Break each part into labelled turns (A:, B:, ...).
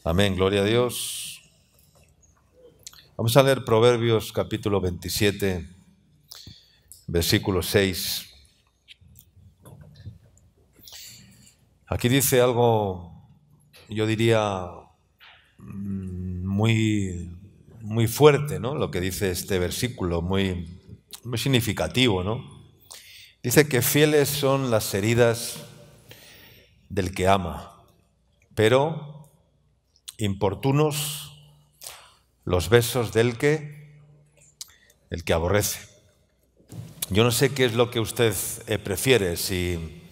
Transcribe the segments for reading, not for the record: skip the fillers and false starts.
A: Amén, gloria a Dios. Vamos a leer Proverbios capítulo 27, versículo 6. Aquí dice algo, yo diría, muy fuerte, ¿no? Lo que dice este versículo, muy significativo, ¿no? Dice que fieles son las heridas del que ama, pero importunos los besos del que aborrece. Yo no sé qué es lo que usted prefiere, si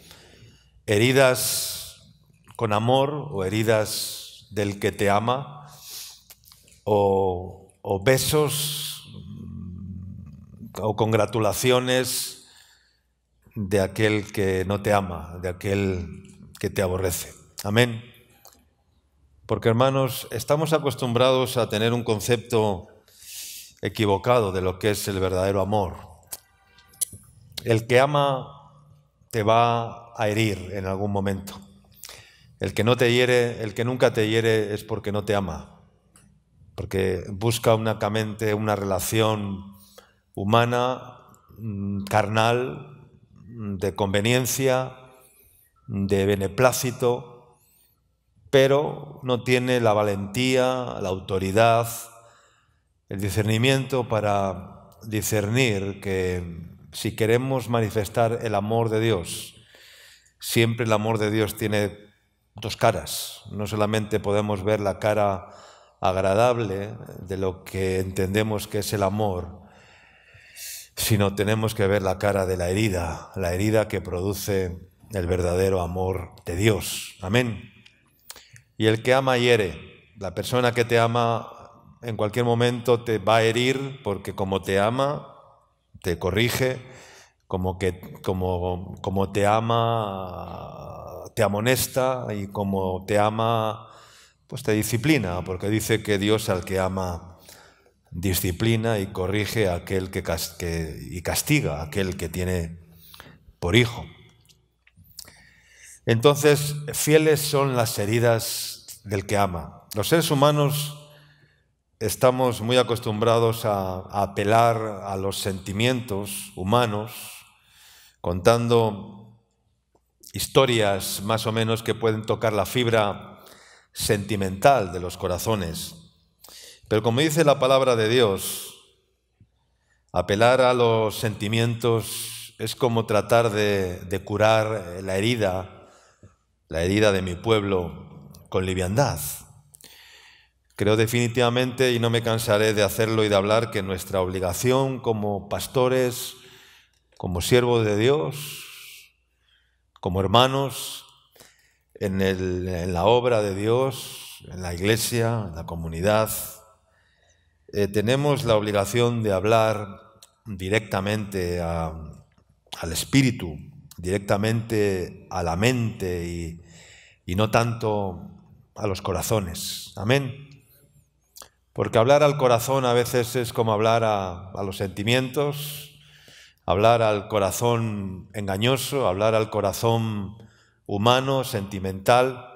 A: heridas con amor o heridas del que te ama, o besos o congratulaciones de aquel que no te ama, de aquel que te aborrece. Amén. Porque, hermanos, estamos acostumbrados a tener un concepto equivocado de lo que es el verdadero amor. El que ama te va a herir en algún momento. El que no te hiere, el que nunca te hiere, es porque no te ama, porque busca únicamente una relación humana, carnal, de conveniencia, de beneplácito, pero no tiene la valentía, la autoridad, el discernimiento para discernir que si queremos manifestar el amor de Dios, siempre el amor de Dios tiene dos caras. No solamente podemos ver la cara agradable de lo que entendemos que es el amor, sino tenemos que ver la cara de la herida que produce el verdadero amor de Dios. Amén. Y el que ama hiere. La persona que te ama en cualquier momento te va a herir, porque como te ama, te corrige, como te ama, te amonesta, y como te ama, pues te disciplina, porque dice que Dios al que ama disciplina y corrige a aquel y castiga a aquel que tiene por hijo. Entonces, fieles son las heridas del que ama. Los seres humanos estamos muy acostumbrados a apelar a los sentimientos humanos, contando historias más o menos que pueden tocar la fibra sentimental de los corazones. Pero como dice la palabra de Dios, apelar a los sentimientos es como tratar de curar la herida de mi pueblo con liviandad. Creo definitivamente, y no me cansaré de hacerlo y de hablar, que nuestra obligación como pastores, como siervos de Dios, como hermanos en la obra de Dios, en la iglesia, en la comunidad, tenemos la obligación de hablar directamente al espíritu, directamente a la mente y no tanto a los corazones. Amén. Porque hablar al corazón a veces es como hablar a los sentimientos, hablar al corazón engañoso, hablar al corazón humano, sentimental.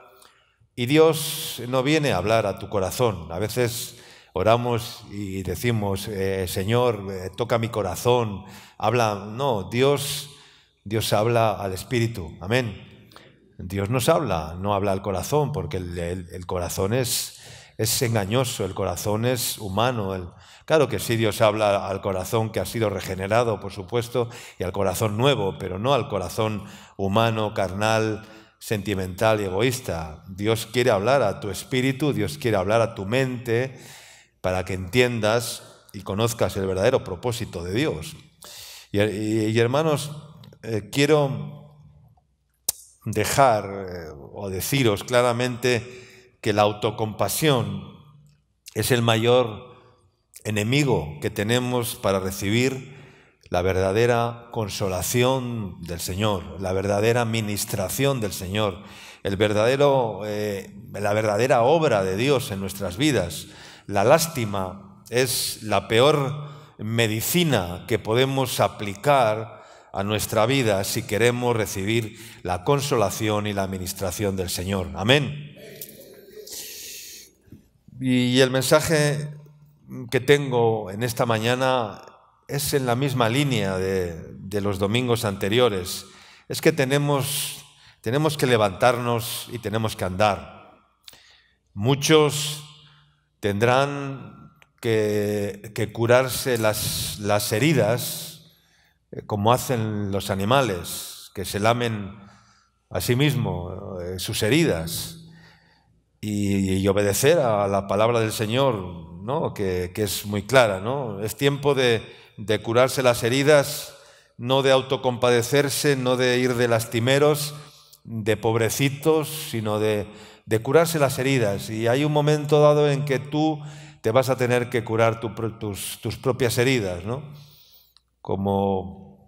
A: Y Dios no viene a hablar a tu corazón. A veces oramos y decimos, Señor, toca mi corazón, habla. No, Dios habla al espíritu. Amén. Dios nos habla, no habla al corazón, porque el corazón es engañoso, el corazón es humano. Claro que sí, Dios habla al corazón que ha sido regenerado, por supuesto, y al corazón nuevo, pero no al corazón humano, carnal, sentimental y egoísta. Dios quiere hablar a tu espíritu, Dios quiere hablar a tu mente para que entiendas y conozcas el verdadero propósito de Dios. Y hermanos, quiero dejar o deciros claramente que la autocompasión es el mayor enemigo que tenemos para recibir la verdadera consolación del Señor, la verdadera ministración del Señor, la verdadera obra de Dios en nuestras vidas. La lástima es la peor medicina que podemos aplicar a nuestra vida si queremos recibir la consolación y la ministración del Señor. Amén. Y el mensaje que tengo en esta mañana es en la misma línea de los domingos anteriores. Es que tenemos que levantarnos y tenemos que andar. Muchos tendrán que curarse las heridas, como hacen los animales, que se lamen a sí mismos sus heridas y obedecer a la palabra del Señor, ¿no? que es muy clara, ¿no? Es tiempo de curarse las heridas, no de autocompadecerse, no de ir de lastimeros, de pobrecitos, sino de curarse las heridas. Y hay un momento dado en que tú te vas a tener que curar tus propias heridas, ¿no? Como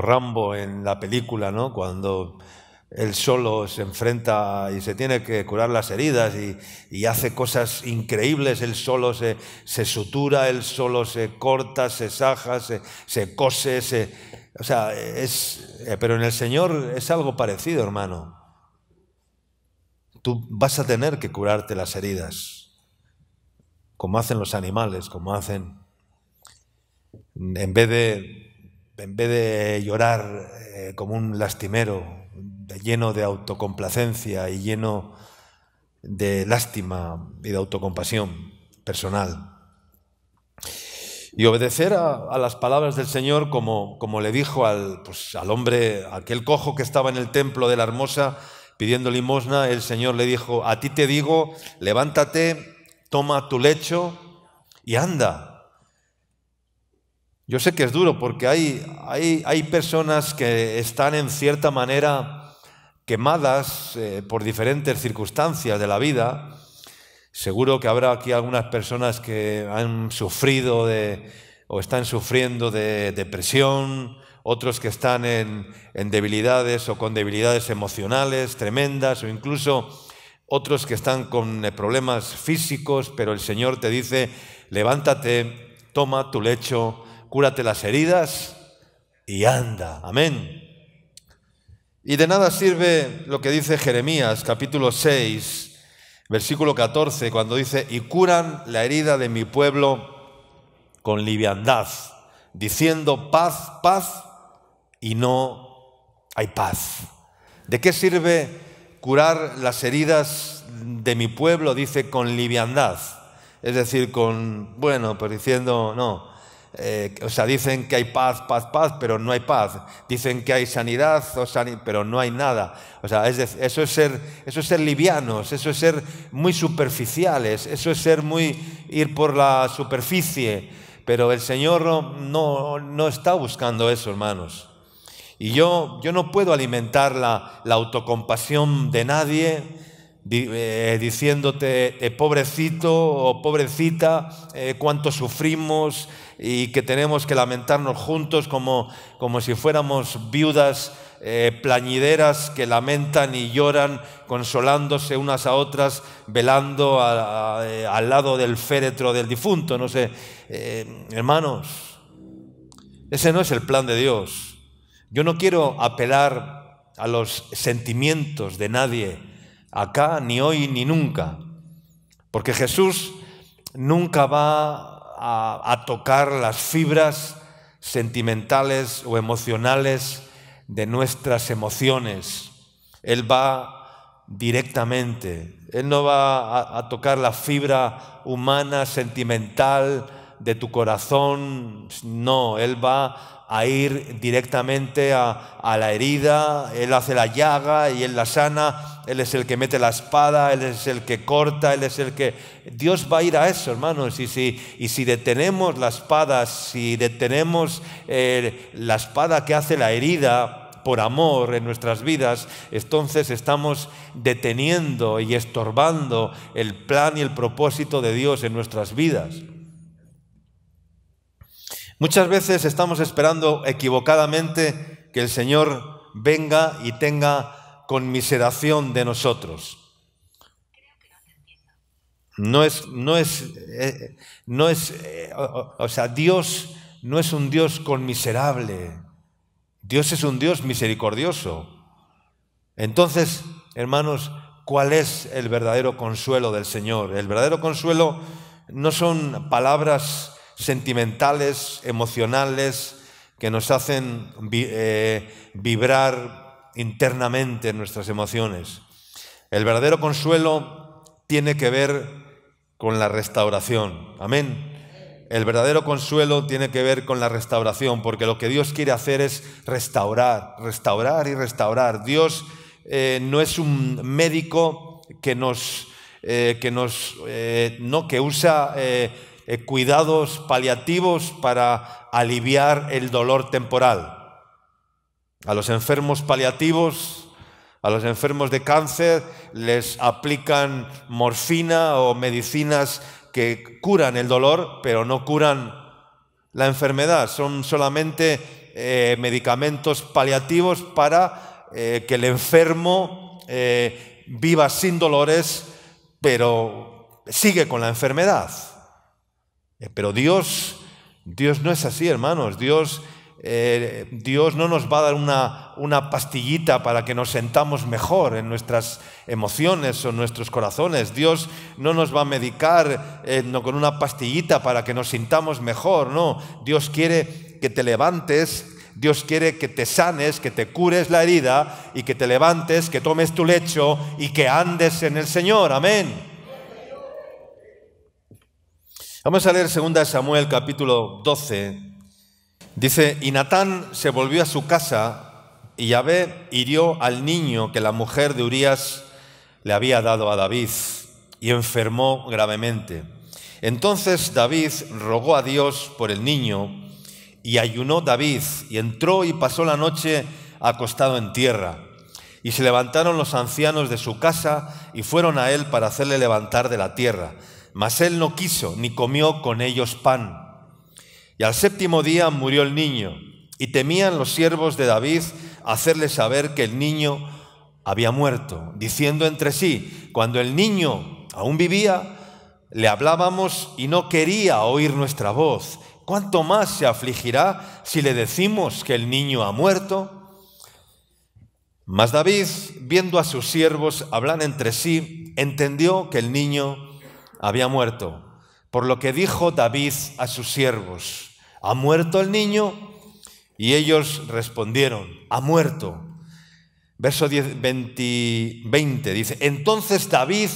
A: Rambo en la película, ¿no? Cuando él solo se enfrenta y se tiene que curar las heridas y hace cosas increíbles. Él solo se sutura, él solo se corta, se saja, se cose, o sea, pero en el Señor es algo parecido, hermano. Tú vas a tener que curarte las heridas, como hacen los animales, como hacen, en vez de llorar como un lastimero, lleno de autocomplacencia y lleno de lástima y de autocompasión personal. Y obedecer a las palabras del Señor, como le dijo al hombre, aquel cojo que estaba en el templo de la Hermosa pidiendo limosna. El Señor le dijo: a ti te digo, levántate, toma tu lecho y anda. Yo sé que es duro porque hay personas que están en cierta manera quemadas por diferentes circunstancias de la vida. Seguro que habrá aquí algunas personas que han sufrido o están sufriendo de depresión, otros que están en debilidades o con debilidades emocionales tremendas, o incluso otros que están con problemas físicos, pero el Señor te dice: levántate, toma tu lecho, cúrate las heridas y anda. Amén. Y de nada sirve lo que dice Jeremías, capítulo 6, versículo 14, cuando dice: y curan la herida de mi pueblo con liviandad, diciendo paz, paz, y no hay paz. ¿De qué sirve curar las heridas de mi pueblo? Dice con liviandad, es decir, pues diciendo no. Dicen que hay paz, paz, paz, pero no hay paz. Dicen que hay sanidad, pero no hay nada. Eso es ser livianos, eso es ser muy superficiales, eso es ir por la superficie. Pero el Señor no está buscando eso, hermanos. Y yo no puedo alimentar la autocompasión de nadie diciéndote pobrecito o pobrecita, cuánto sufrimos y que tenemos que lamentarnos juntos como si fuéramos viudas plañideras que lamentan y lloran, consolándose unas a otras, velando al lado del féretro del difunto. No sé, hermanos, ese no es el plan de Dios. Yo no quiero apelar a los sentimientos de nadie, acá, ni hoy, ni nunca, porque Jesús nunca va a tocar las fibras sentimentales o emocionales de nuestras emociones. Él va directamente. Él no va a tocar la fibra humana, sentimental de tu corazón. No, Él va a ir directamente a la herida. Él hace la llaga y Él la sana. Él es el que mete la espada, Él es el que corta, Él es el que... Dios va a ir a eso, hermanos. Y si detenemos la espada, si detenemos la espada que hace la herida por amor en nuestras vidas, entonces estamos deteniendo y estorbando el plan y el propósito de Dios en nuestras vidas. Muchas veces estamos esperando equivocadamente que el Señor venga y tenga conmiseración de nosotros. Dios no es un Dios conmiserable. Dios es un Dios misericordioso. Entonces, hermanos, cuál es el verdadero consuelo del Señor. El verdadero consuelo no son palabras sentimentales, emocionales, que nos hacen vibrar internamente en nuestras emociones. El verdadero consuelo tiene que ver con la restauración. Amén. El verdadero consuelo tiene que ver con la restauración, porque lo que Dios quiere hacer es restaurar, restaurar y restaurar. Dios no es un médico que usa cuidados paliativos para aliviar el dolor temporal. A los enfermos paliativos, a los enfermos de cáncer, les aplican morfina o medicinas que curan el dolor, pero no curan la enfermedad. Son solamente medicamentos paliativos para que el enfermo viva sin dolores, pero sigue con la enfermedad. Pero Dios no es así, hermanos. Dios no nos va a dar una pastillita para que nos sentamos mejor en nuestras emociones o en nuestros corazones. Dios no nos va a medicar con una pastillita para que nos sintamos mejor, no. Dios quiere que te levantes, Dios quiere que te sanes, que te cures la herida y que te levantes, que tomes tu lecho y que andes en el Señor. Amén. Vamos a leer 2 Samuel capítulo 12. Dice, y Natán se volvió a su casa y Yahvé hirió al niño que la mujer de Urías le había dado a David y enfermó gravemente. Entonces David rogó a Dios por el niño y ayunó David y entró y pasó la noche acostado en tierra. Y se levantaron los ancianos de su casa y fueron a él para hacerle levantar de la tierra. Mas él no quiso ni comió con ellos pan. Y al 7º día murió el niño, y temían los siervos de David hacerle saber que el niño había muerto, diciendo entre sí, cuando el niño aún vivía, le hablábamos y no quería oír nuestra voz. ¿Cuánto más se afligirá si le decimos que el niño ha muerto? Mas David, viendo a sus siervos hablar entre sí, entendió que el niño había muerto. Por lo que dijo David a sus siervos, ¿ha muerto el niño? Y ellos respondieron, ha muerto. Verso 20 dice, entonces David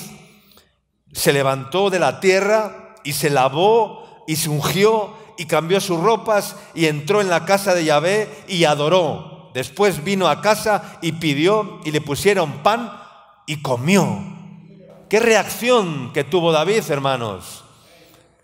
A: se levantó de la tierra y se lavó y se ungió y cambió sus ropas y entró en la casa de Yahvé y adoró. Después vino a casa y pidió y le pusieron pan y comió. ¿Qué reacción que tuvo David, hermanos?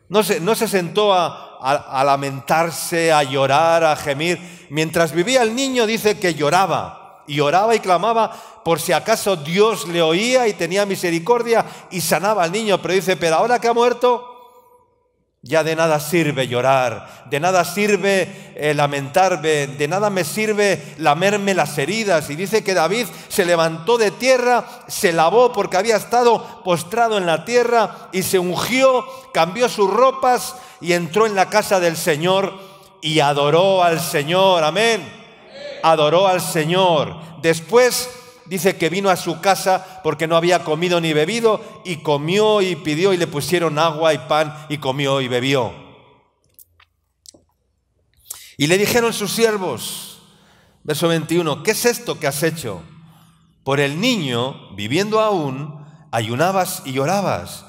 A: No se sentó a lamentarse, a llorar, a gemir. Mientras vivía el niño dice que lloraba y clamaba por si acaso Dios le oía y tenía misericordia y sanaba al niño. Pero dice, pero ahora que ha muerto, ya de nada sirve llorar, de nada sirve lamentarme, de nada me sirve lamerme las heridas. Y dice que David se levantó de tierra, se lavó porque había estado postrado en la tierra y se ungió, cambió sus ropas y entró en la casa del Señor y adoró al Señor. Amén. Adoró al Señor. Después dice que vino a su casa porque no había comido ni bebido y comió y pidió y le pusieron agua y pan y comió y bebió. Y le dijeron sus siervos, verso 21, ¿qué es esto que has hecho? Por el niño, viviendo aún, ayunabas y llorabas,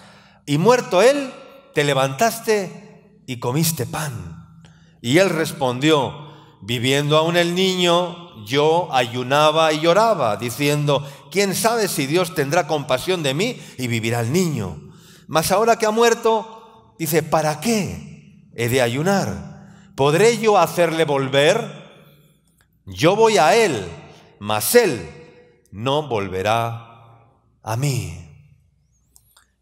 A: y muerto él, te levantaste y comiste pan. Y él respondió, viviendo aún el niño, yo ayunaba y lloraba, diciendo, ¿quién sabe si Dios tendrá compasión de mí y vivirá el niño? Mas ahora que ha muerto, dice, ¿para qué he de ayunar? ¿Podré yo hacerle volver? Yo voy a él, mas él no volverá a mí.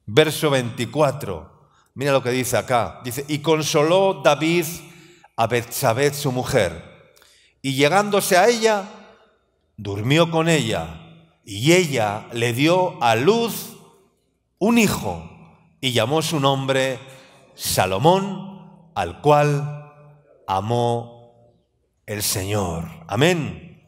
A: Verso 24, mira lo que dice acá. Dice, y consoló David a Betsabé su mujer, y llegándose a ella, durmió con ella, y ella le dio a luz un hijo, y llamó su nombre Salomón, al cual amó el Señor. Amén.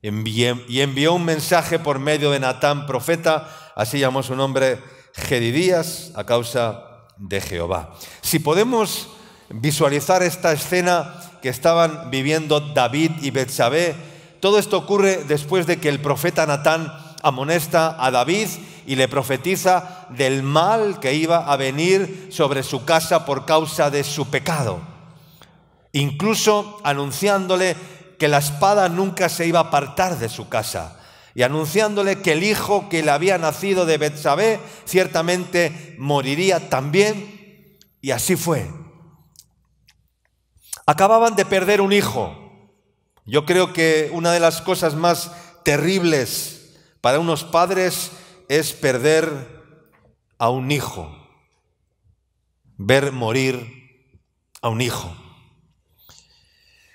A: y envió un mensaje por medio de Natán, profeta, así llamó su nombre, Jedidías, a causa de Jehová. Si podemos visualizar esta escena que estaban viviendo David y Betsabé, todo esto ocurre después de que el profeta Natán amonesta a David y le profetiza del mal que iba a venir sobre su casa por causa de su pecado, incluso anunciándole que la espada nunca se iba a apartar de su casa y anunciándole que el hijo que le había nacido de Betsabé ciertamente moriría también, y así fue. Acababan de perder un hijo. Yo creo que una de las cosas más terribles para unos padres es perder a un hijo, ver morir a un hijo.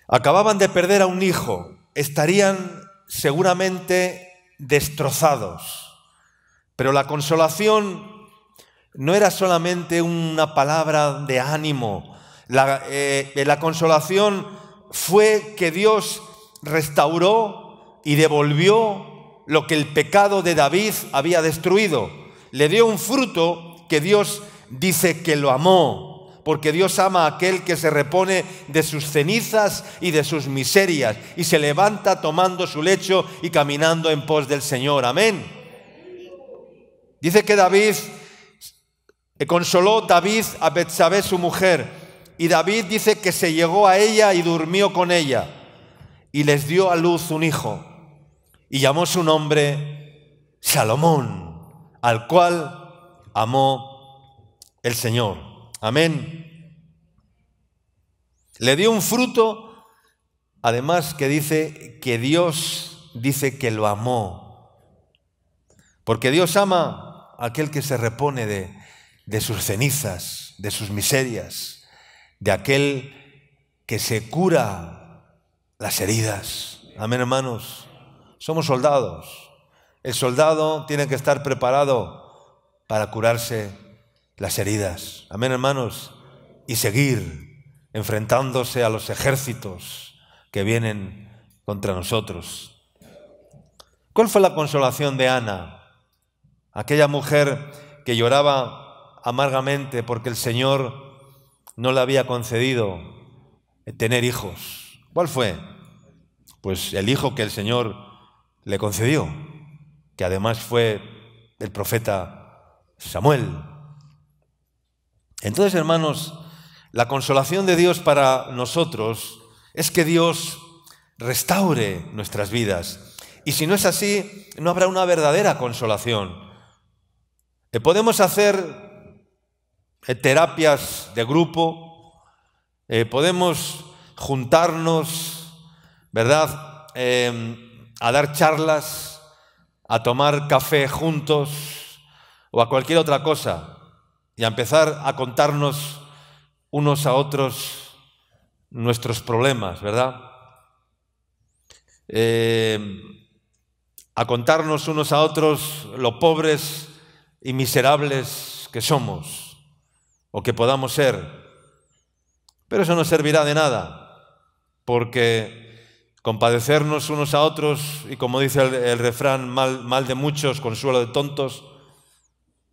A: Acababan de perder a un hijo, estarían seguramente destrozados, pero la consolación no era solamente una palabra de ánimo. La consolación fue que Dios restauró y devolvió lo que el pecado de David había destruido. Le dio un fruto que Dios dice que lo amó, porque Dios ama a aquel que se repone de sus cenizas y de sus miserias y se levanta tomando su lecho y caminando en pos del Señor. Amén. Dice que consoló David a Betsabé su mujer, y David dice que se llegó a ella y durmió con ella y les dio a luz un hijo y llamó su nombre Salomón, al cual amó el Señor. Amén. Le dio un fruto, además que dice que Dios dice que lo amó, porque Dios ama a aquel que se repone de sus cenizas, de sus miserias, de aquel que se cura las heridas. Amén, hermanos. Somos soldados. El soldado tiene que estar preparado para curarse las heridas. Amén, hermanos. Y seguir enfrentándose a los ejércitos que vienen contra nosotros. ¿Cuál fue la consolación de Ana? Aquella mujer que lloraba amargamente porque el Señor no le había concedido tener hijos. ¿Cuál fue? Pues el hijo que el Señor le concedió, que además fue el profeta Samuel. Entonces, hermanos, la consolación de Dios para nosotros es que Dios restaure nuestras vidas. Y si no es así, no habrá una verdadera consolación. Podemos hacer terapias de grupo, podemos juntarnos, ¿verdad?, a dar charlas, a tomar café juntos o a cualquier otra cosa y a empezar a contarnos unos a otros nuestros problemas, ¿verdad? A contarnos unos a otros lo pobres y miserables que somos o que podamos ser. Pero eso no servirá de nada, porque compadecernos unos a otros, y como dice el refrán, mal de muchos, consuelo de tontos,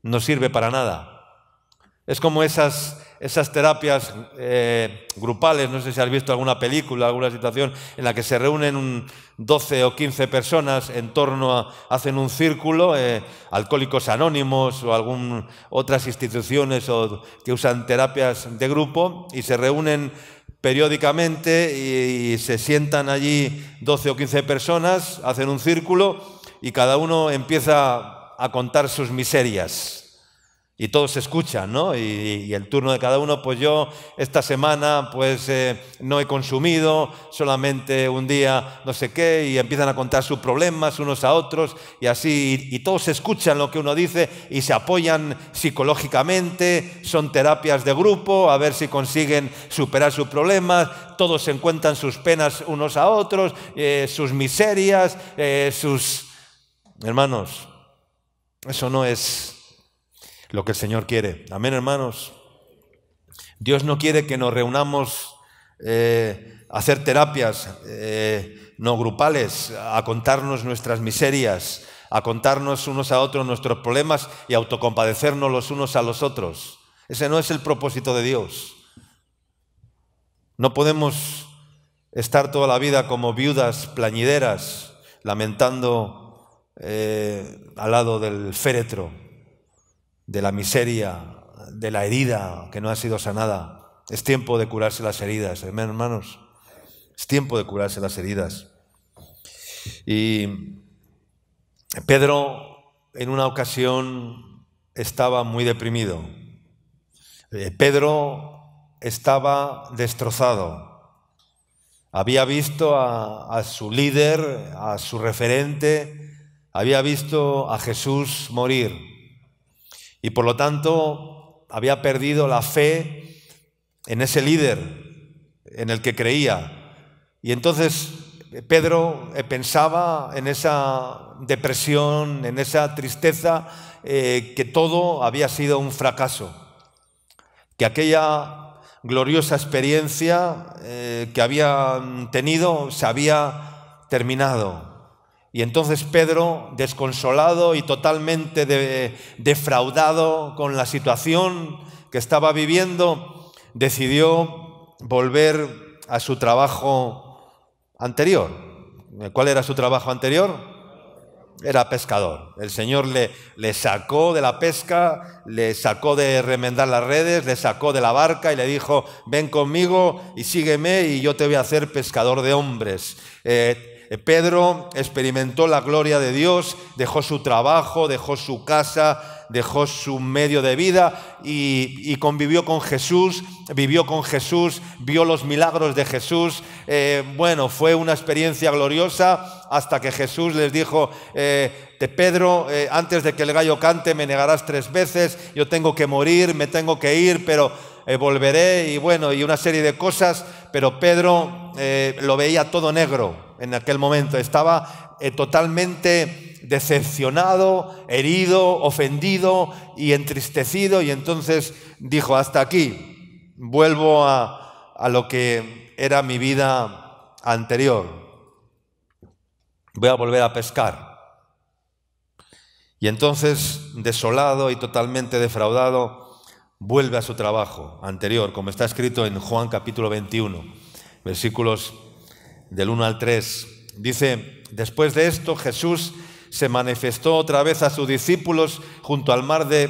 A: no sirve para nada. Es como esas terapias grupales. No sé si has visto alguna película, alguna situación en la que se reúnen 12 o 15 personas en torno hacen un círculo, Alcohólicos Anónimos o otras instituciones que usan terapias de grupo, y se reúnen periódicamente y se sientan allí 12 o 15 personas, hacen un círculo y cada uno empieza a contar sus miserias. Y todos escuchan, ¿no? Y el turno de cada uno, pues yo esta semana pues no he consumido, solamente un día no sé qué, y empiezan a contar sus problemas unos a otros y así, y todos escuchan lo que uno dice y se apoyan psicológicamente, son terapias de grupo, a ver si consiguen superar sus problemas, todos se cuentan sus penas unos a otros, sus miserias, Hermanos, eso no es lo que el Señor quiere. Amén, hermanos. Dios no quiere que nos reunamos hacer terapias no grupales, a contarnos nuestras miserias, a contarnos unos a otros nuestros problemas y autocompadecernos los unos a los otros. Ese no es el propósito de Dios. No podemos estar toda la vida como viudas plañideras, lamentando al lado del féretro, de la miseria, de la herida que no ha sido sanada. Es tiempo de curarse las heridas, hermanos. Es tiempo de curarse las heridas. Y Pedro, en una ocasión, estaba muy deprimido. Pedro estaba destrozado. Había visto a su líder, a su referente, había visto a Jesús morir. Y por lo tanto, había perdido la fe en ese líder en el que creía. Y entonces Pedro pensaba en esa depresión, en esa tristeza, que todo había sido un fracaso, que aquella gloriosa experiencia que habían tenido se había terminado. Y entonces Pedro, desconsolado y totalmente defraudado con la situación que estaba viviendo, decidió volver a su trabajo anterior. ¿Cuál era su trabajo anterior? Era pescador. El Señor le sacó de la pesca, le sacó de remendar las redes, le sacó de la barca y le dijo: ven conmigo y sígueme y yo te voy a hacer pescador de hombres. Pedro experimentó la gloria de Dios, dejó su trabajo, dejó su casa, dejó su medio de vida y convivió con Jesús, vivió con Jesús, vio los milagros de Jesús. Bueno, fue una experiencia gloriosa hasta que Jesús les dijo: Pedro, antes de que el gallo cante me negarás 3 veces, yo tengo que morir, me tengo que ir, pero volveré, y bueno, y una serie de cosas. Pero Pedro lo veía todo negro en aquel momento, estaba totalmente decepcionado, herido, ofendido y entristecido, y entonces dijo: hasta aquí, vuelvo a lo que era mi vida anterior, voy a volver a pescar. Y entonces, desolado y totalmente defraudado, vuelve a su trabajo anterior, como está escrito en Juan capítulo 21, versículos del 1 al 3. Dice: después de esto, Jesús se manifestó otra vez a sus discípulos junto al mar de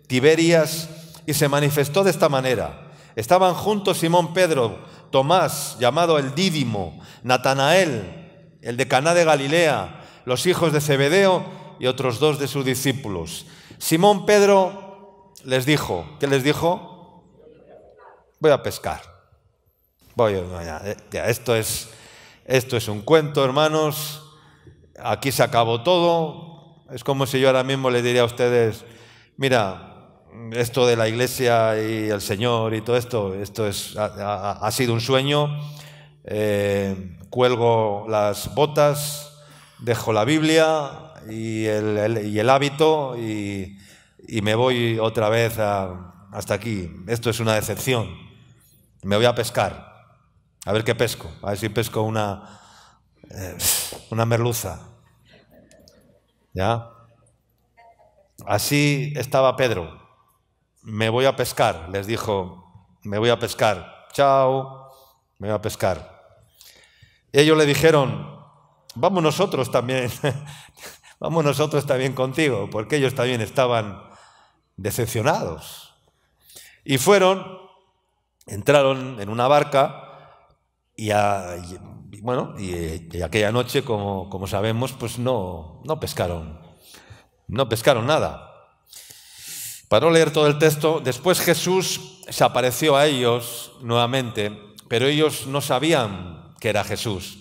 A: Tiberias, y se manifestó de esta manera. Estaban juntos Simón Pedro, Tomás, llamado el Dídimo, Natanael, el de Caná de Galilea, los hijos de Zebedeo y otros 2 de sus discípulos. Simón Pedro les dijo, ¿qué les dijo? Voy a pescar. Esto es un cuento, hermanos. Aquí se acabó todo. Es como si yo ahora mismo les diría a ustedes: mira, esto de la iglesia y el Señor y todo esto ha sido un sueño. Cuelgo las botas, dejo la Biblia y el hábito y me voy otra vez hasta aquí. Esto es una decepción. Me voy a pescar. A ver qué pesco. A ver si pesco una merluza. ¿Ya? Así estaba Pedro. Me voy a pescar, les dijo. Me voy a pescar. Chao, me voy a pescar. Ellos le dijeron: vamos nosotros también. Vamos nosotros también contigo, porque ellos también estaban decepcionados. Y entraron en una barca y aquella noche, como sabemos, pues no pescaron nada. Para no leer todo el texto, después Jesús se apareció a ellos nuevamente, pero ellos no sabían que era Jesús.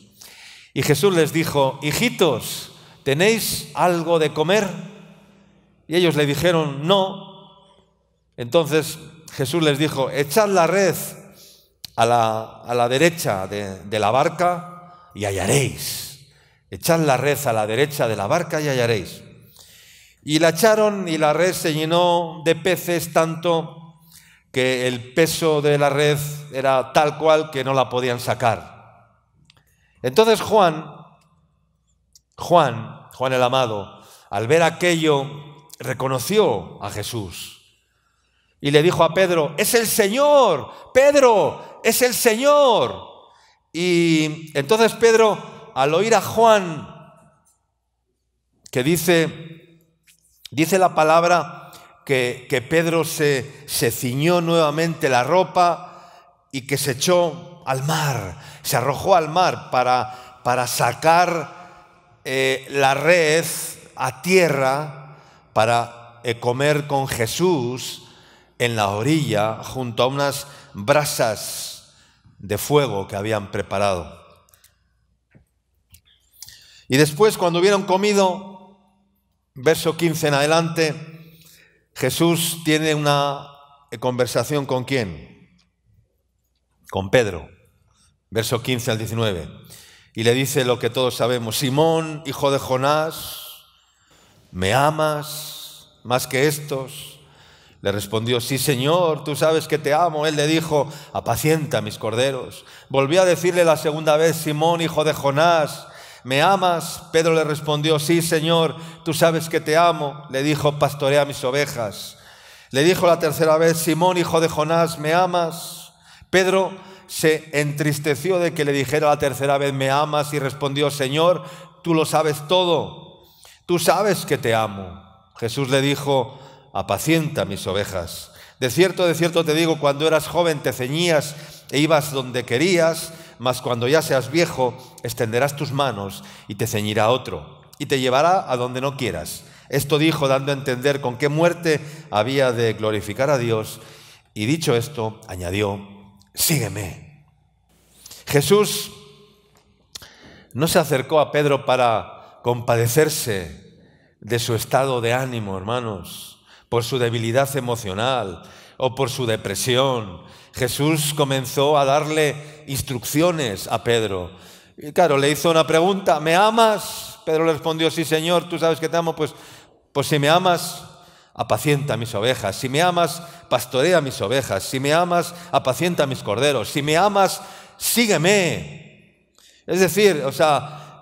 A: Y Jesús les dijo: hijitos, ¿tenéis algo de comer? Y ellos le dijeron: no. Entonces Jesús les dijo: echad la red a la derecha de la barca y hallaréis. Echad la red a la derecha de la barca y hallaréis. Y la echaron y la red se llenó de peces tanto que el peso de la red era tal cual que no la podían sacar. Entonces Juan el amado, al ver aquello, reconoció a Jesús y le dijo a Pedro: ¡es el Señor! ¡Pedro, es el Señor! Y entonces Pedro, al oír a Juan, que dice la palabra que Pedro se ciñó nuevamente la ropa y que se echó al mar, se arrojó al mar para sacar la red a tierra, para comer con Jesús en la orilla junto a unas brasas de fuego que habían preparado. Y después, cuando hubieron comido, verso 15 en adelante, Jesús tiene una conversación ¿con quién? Con Pedro, verso 15 al 19. Y le dice lo que todos sabemos: Simón, hijo de Jonás, ¿me amas más que estos? Le respondió: sí, Señor, tú sabes que te amo. Él le dijo: apacienta mis corderos. Volvió a decirle la segunda vez: Simón, hijo de Jonás, ¿me amas? Pedro le respondió: sí, Señor, tú sabes que te amo. Le dijo: pastorea mis ovejas. Le dijo la tercera vez: Simón, hijo de Jonás, ¿me amas? Pedro se entristeció de que le dijera la tercera vez: ¿me amas? Y respondió: Señor, tú lo sabes todo. Tú sabes que te amo. Jesús le dijo: apacienta mis ovejas. De cierto te digo, cuando eras joven te ceñías e ibas donde querías, mas cuando ya seas viejo, extenderás tus manos y te ceñirá otro, y te llevará a donde no quieras. Esto dijo, dando a entender con qué muerte había de glorificar a Dios. Y dicho esto, añadió: sígueme. Jesús no se acercó a Pedro para compadecerse de su estado de ánimo, hermanos, por su debilidad emocional o por su depresión. Jesús comenzó a darle instrucciones a Pedro. Y claro, le hizo una pregunta: ¿me amas? Pedro le respondió: sí, Señor, tú sabes que te amo. Pues si me amas, apacienta mis ovejas. Si me amas, pastorea mis ovejas. Si me amas, apacienta mis corderos. Si me amas, sígueme. Es decir,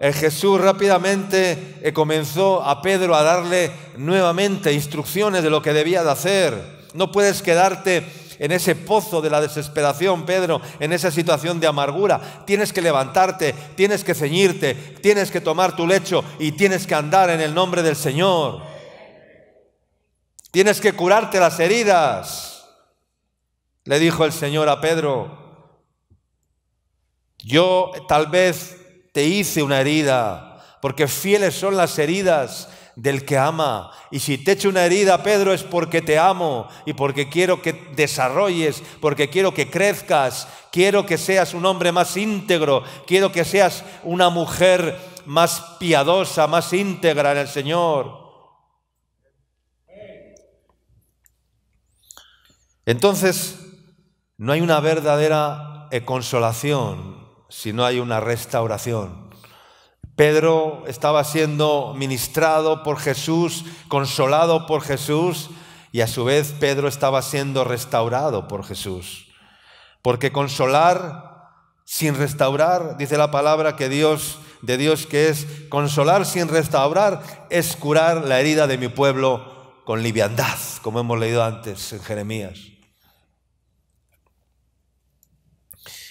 A: Jesús rápidamente comenzó a Pedro a darle nuevamente instrucciones de lo que debía de hacer. No puedes quedarte en ese pozo de la desesperación, Pedro, en esa situación de amargura. Tienes que levantarte, tienes que ceñirte, tienes que tomar tu lecho y tienes que andar en el nombre del Señor. Tienes que curarte las heridas, le dijo el Señor a Pedro. Yo tal vez te hice una herida, porque fieles son las heridas del que ama. Y si te echo una herida, Pedro, es porque te amo y porque quiero que desarrolles, porque quiero que crezcas, quiero que seas un hombre más íntegro, quiero que seas una mujer más piadosa, más íntegra en el Señor. Entonces, no hay una verdadera consolación si no hay una restauración. Pedro estaba siendo ministrado por Jesús, consolado por Jesús, y a su vez Pedro estaba siendo restaurado por Jesús. Porque consolar sin restaurar, dice la palabra de Dios que es consolar sin restaurar, es curar la herida de mi pueblo con liviandad, como hemos leído antes en Jeremías.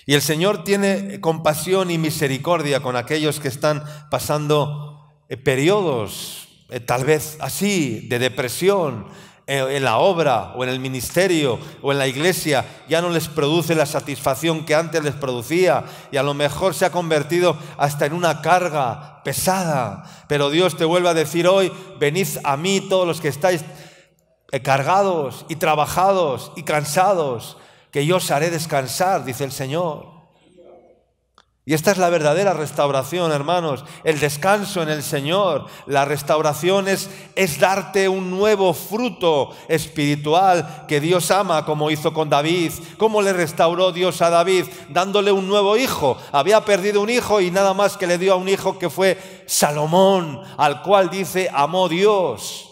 A: Y el Señor tiene compasión y misericordia con aquellos que están pasando periodos, tal vez así, de depresión, en la obra o en el ministerio o en la iglesia. Ya no les produce la satisfacción que antes les producía y a lo mejor se ha convertido hasta en una carga pesada. Pero Dios te vuelve a decir hoy: venid a mí todos los que estáis cargados y trabajados y cansados, que yo os haré descansar, dice el Señor. Y esta es la verdadera restauración, hermanos, el descanso en el Señor. La restauración es darte un nuevo fruto espiritual que Dios ama, como hizo con David. ¿Cómo le restauró Dios a David? Dándole un nuevo hijo. Había perdido un hijo y nada más que le dio a un hijo que fue Salomón, al cual dice amó Dios.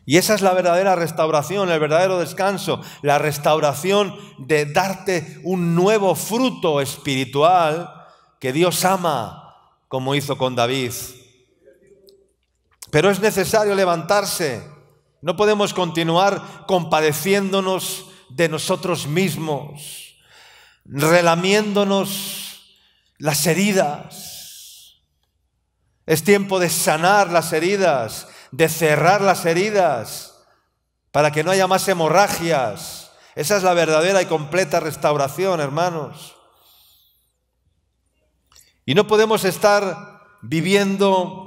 A: Y esa es la verdadera restauración, el verdadero descanso, la restauración de darte un nuevo fruto espiritual que Dios ama, como hizo con David. Pero es necesario levantarse. No podemos continuar compadeciéndonos de nosotros mismos, relamiéndonos las heridas. Es tiempo de sanar las heridas, de cerrar las heridas, para que no haya más hemorragias. Esa es la verdadera y completa restauración, hermanos. Y no podemos estar viviendo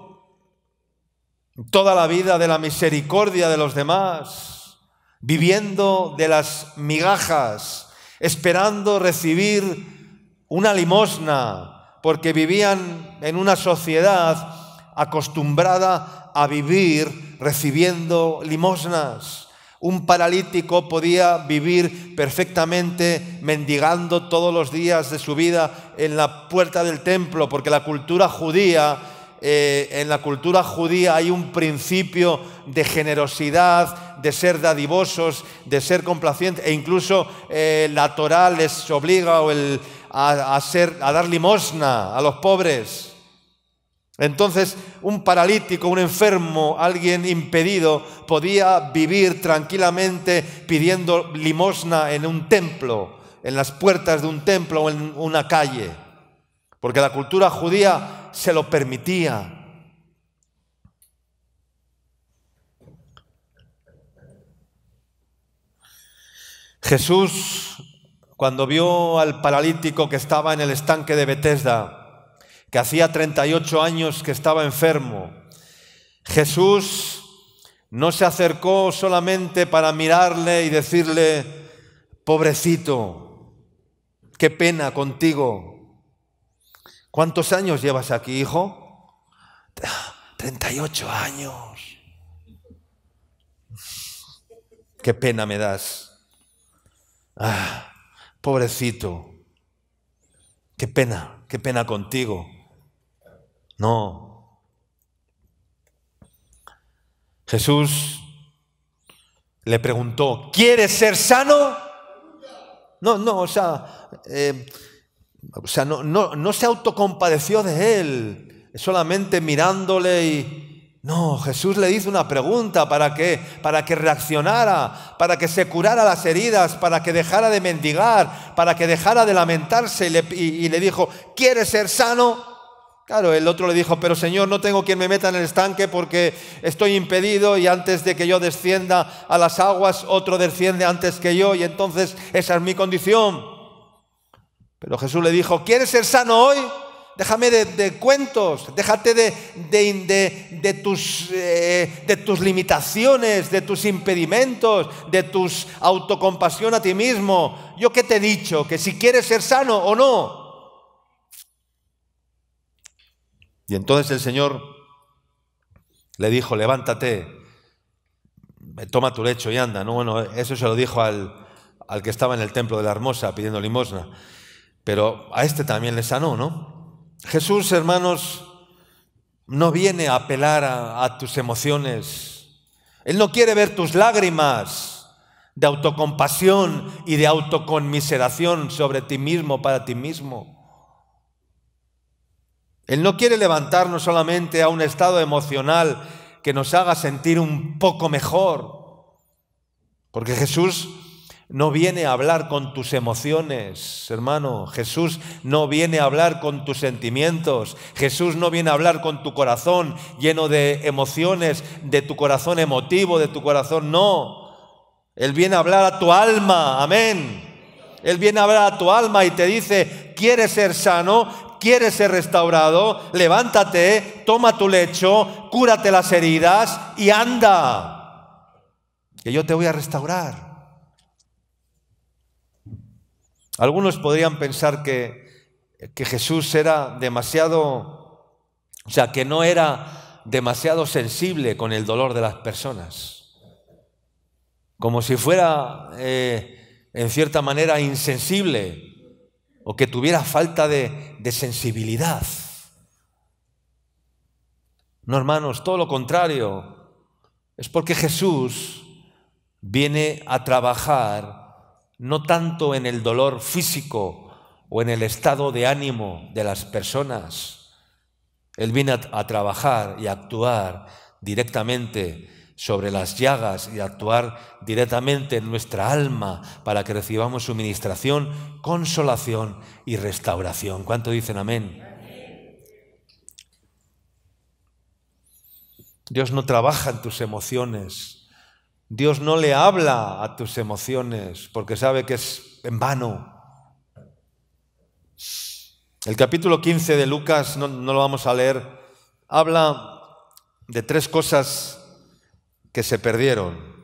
A: toda la vida de la misericordia de los demás, viviendo de las migajas, esperando recibir una limosna, porque vivían en una sociedad acostumbrada a vivir recibiendo limosnas. Un paralítico podía vivir perfectamente mendigando todos los días de su vida en la puerta del templo, porque la cultura judía, en la cultura judía hay un principio de generosidad, de ser dadivosos, de ser complacientes, e incluso la Torá les obliga a dar limosna a los pobres. Entonces, un paralítico, un enfermo, alguien impedido, podía vivir tranquilamente pidiendo limosna en un templo, en las puertas de un templo o en una calle, porque la cultura judía se lo permitía. Jesús, cuando vio al paralítico que estaba en el estanque de Betesda, que hacía 38 años que estaba enfermo, Jesús no se acercó solamente para mirarle y decirle: pobrecito, qué pena contigo. ¿Cuántos años llevas aquí, hijo? 38 años. Qué pena me das. Pobrecito, qué pena contigo. No. Jesús le preguntó: ¿quieres ser sano? No se autocompadeció de él, solamente mirándole y... No, Jesús le hizo una pregunta para que reaccionara, para que se curara las heridas, para que dejara de mendigar, para que dejara de lamentarse, y le dijo: ¿quieres ser sano? Claro, el otro le dijo: pero Señor, no tengo quien me meta en el estanque porque estoy impedido, y antes de que yo descienda a las aguas, otro desciende antes que yo, y entonces esa es mi condición. Pero Jesús le dijo: ¿quieres ser sano hoy? Déjame de cuentos, déjate de tus limitaciones, de tus impedimentos, de tus autocompasión a ti mismo. ¿Yo qué te he dicho? Que si quieres ser sano o no. Y entonces el Señor le dijo: levántate, toma tu lecho y anda. No, bueno, eso se lo dijo al que estaba en el templo de la Hermosa pidiendo limosna. Pero a este también le sanó, ¿no? Jesús, hermanos, no viene a apelar a tus emociones. Él no quiere ver tus lágrimas de autocompasión y de autoconmiseración sobre ti mismo, para ti mismo. Él no quiere levantarnos solamente a un estado emocional que nos haga sentir un poco mejor, porque Jesús no viene a hablar con tus emociones, hermano. Jesús no viene a hablar con tus sentimientos. Jesús no viene a hablar con tu corazón lleno de emociones, de tu corazón emotivo, de tu corazón, no. Él viene a hablar a tu alma, amén. Él viene a hablar a tu alma y te dice: ¿quieres ser sano? ¿Quieres ser restaurado? Levántate, toma tu lecho, cúrate las heridas y anda, que yo te voy a restaurar. Algunos podrían pensar que Jesús era demasiado, que no era demasiado sensible con el dolor de las personas, como si fuera en cierta manera insensible, o que tuviera falta de sensibilidad. No, hermanos, todo lo contrario. Es porque Jesús viene a trabajar no tanto en el dolor físico o en el estado de ánimo de las personas. Él viene a trabajar y a actuar directamente sobre las llagas y a actuar directamente en nuestra alma para que recibamos su ministración, consolación y restauración. ¿Cuánto dicen amén? Dios no trabaja en tus emociones. Dios no le habla a tus emociones porque sabe que es en vano. El capítulo 15 de Lucas, no lo vamos a leer, habla de 3 cosas que se perdieron.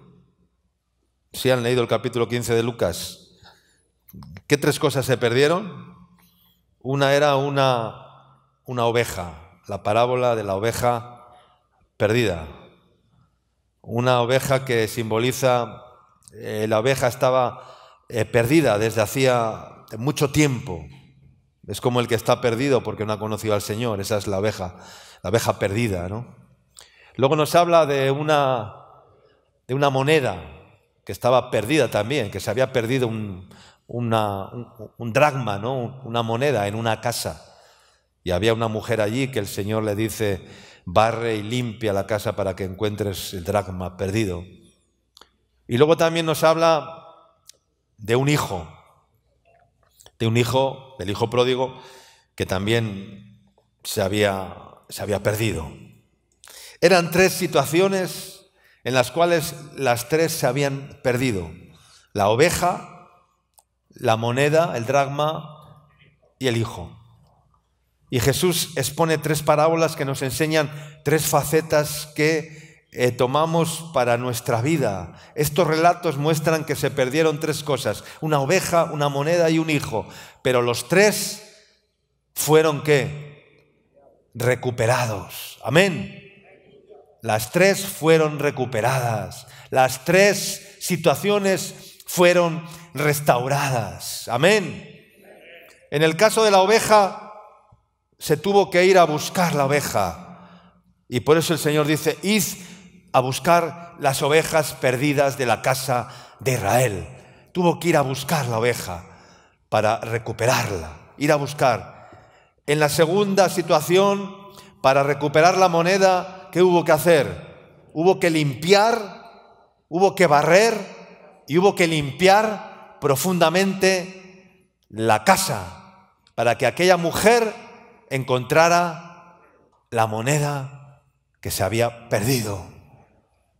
A: ¿Sí han leído el capítulo 15 de Lucas? ¿Qué 3 cosas se perdieron? Una era una oveja, la parábola de la oveja perdida. Una oveja que simboliza, la oveja estaba perdida desde hacía mucho tiempo. Es como el que está perdido porque no ha conocido al Señor. Esa es la oveja perdida, ¿no? Luego nos habla de una moneda que estaba perdida también, que se había perdido un dracma, ¿no? Una moneda en una casa. Y había una mujer allí que el Señor le dice: barre y limpia la casa para que encuentres el dracma perdido. Y luego también nos habla de un hijo, del hijo pródigo, que también se había perdido. Eran 3 situaciones en las cuales las 3 se habían perdido: la oveja, la moneda, el dracma y el hijo. Y Jesús expone 3 parábolas que nos enseñan 3 facetas que tomamos para nuestra vida. Estos relatos muestran que se perdieron 3 cosas: una oveja, una moneda y un hijo. Pero los 3 fueron ¿qué? Recuperados. Amén. Las 3 fueron recuperadas. Las 3 situaciones fueron restauradas. Amén. En el caso de la oveja, se tuvo que ir a buscar la oveja. Y por eso el Señor dice: id a buscar las ovejas perdidas de la casa de Israel. Tuvo que ir a buscar la oveja para recuperarla. Ir a buscar. En la segunda situación, para recuperar la moneda, ¿qué hubo que hacer? Hubo que limpiar, hubo que barrer y hubo que limpiar profundamente la casa para que aquella mujer encontrara la moneda que se había perdido.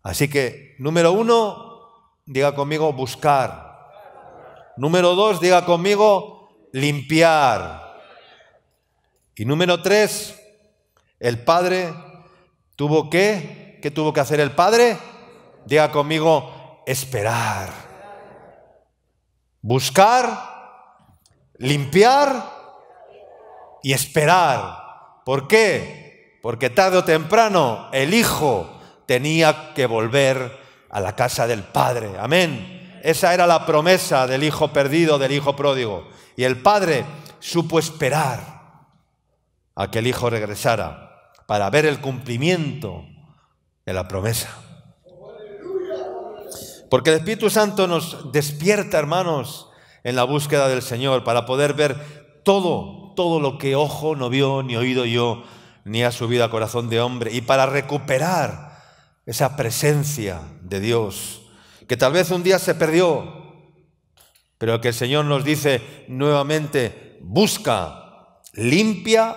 A: Así que, número 1, diga conmigo buscar. Número 2, diga conmigo limpiar. Y número 3, el padre tuvo que, ¿qué tuvo que hacer el padre? Diga conmigo esperar. Buscar, limpiar y esperar. ¿Por qué? Porque tarde o temprano el hijo tenía que volver a la casa del padre. Amén. Esa era la promesa del hijo perdido, del hijo pródigo. Y el padre supo esperar a que el hijo regresara para ver el cumplimiento de la promesa. Porque el Espíritu Santo nos despierta, hermanos, en la búsqueda del Señor para poder ver todo lo que ojo no vio, ni oído oyó, ni ha subido a corazón de hombre, y para recuperar esa presencia de Dios, que tal vez un día se perdió, pero que el Señor nos dice nuevamente: busca, limpia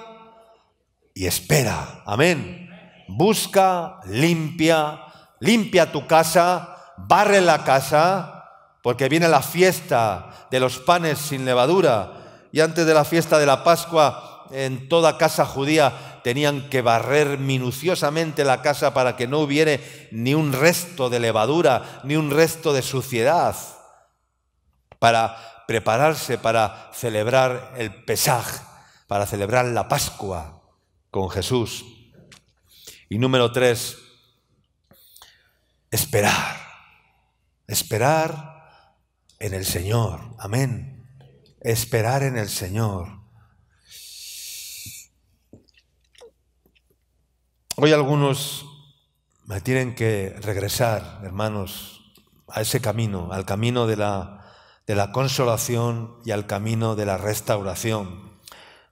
A: y espera. Amén. Busca, limpia tu casa, barre la casa, porque viene la fiesta de los panes sin levadura. Y antes de la fiesta de la Pascua, en toda casa judía tenían que barrer minuciosamente la casa para que no hubiera ni un resto de levadura, ni un resto de suciedad, para prepararse para celebrar el Pesaj, para celebrar la Pascua con Jesús. Y número 3, esperar. Esperar en el Señor. Amén. Esperar en el Señor. Hoy algunos me tienen que regresar, hermanos, a ese camino, al camino de la consolación y al camino de la restauración,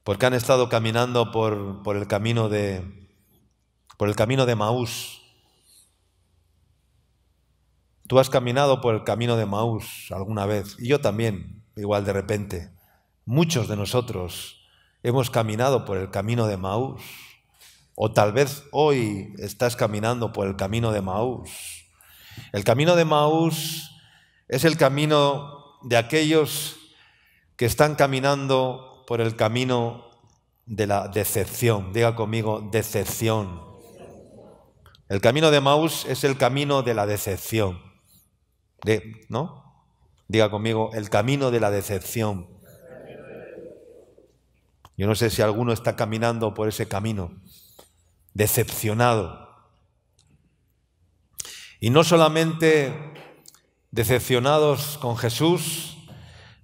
A: porque han estado caminando por el camino de Maús. Tú has caminado por el camino de Maús alguna vez, y yo también, igual de repente. Muchos de nosotros hemos caminado por el camino de Maús, o tal vez hoy estás caminando por el camino de Maús. El camino de Maús es el camino de aquellos que están caminando por el camino de la decepción. Diga conmigo, decepción. El camino de Maús es el camino de la decepción. ¿No? Diga conmigo, el camino de la decepción. Yo no sé si alguno está caminando por ese camino, decepcionado. Y no solamente decepcionados con Jesús,